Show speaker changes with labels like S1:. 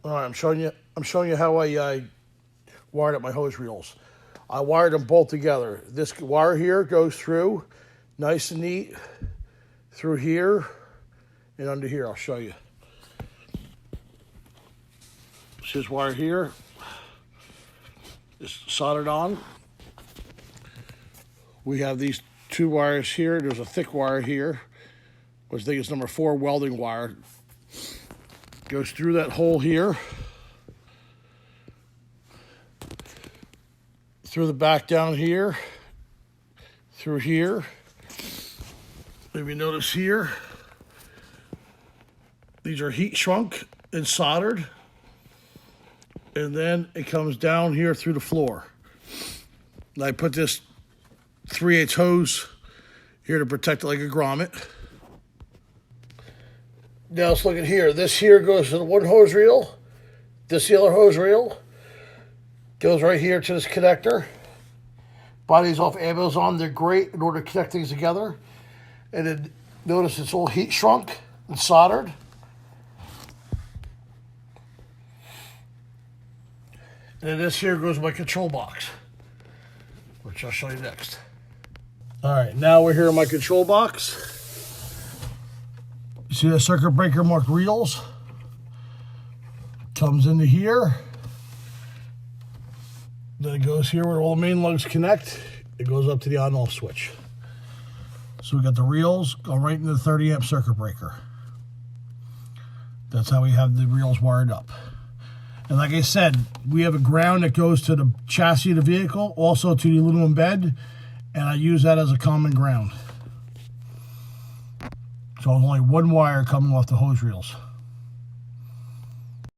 S1: All right, I'm showing you how I wired up my hose reels. I wired them both together. This wire here goes through, nice and neat, through here and under here. I'll show you. This wire here is soldered on. We have these two wires here. There's a thick wire here, which I think is number 4 welding wire. Goes through that hole here, through the back down here, through here. Maybe notice here, these are heat shrunk and soldered. And then it comes down here through the floor. And I put this 3/8 hose here to protect it like a grommet. Now let's look at here. This here goes to the one hose reel. This other hose reel goes right here to this connector. Buy these off Amazon. They're great in order to connect things together. And then notice it's all heat shrunk and soldered. And then this here goes to my control box, which I'll show you next. All right, now we're here in my control box. You see the circuit breaker marked reels? Comes into here. Then it goes here where all the main lugs connect. It goes up to the on-off switch. So we got the reels going right into the 30 amp circuit breaker. That's how we have the reels wired up. And like I said, we have a ground that goes to the chassis of the vehicle, also to the aluminum bed, and I use that as a common ground. So there's only one wire coming off the hose reels.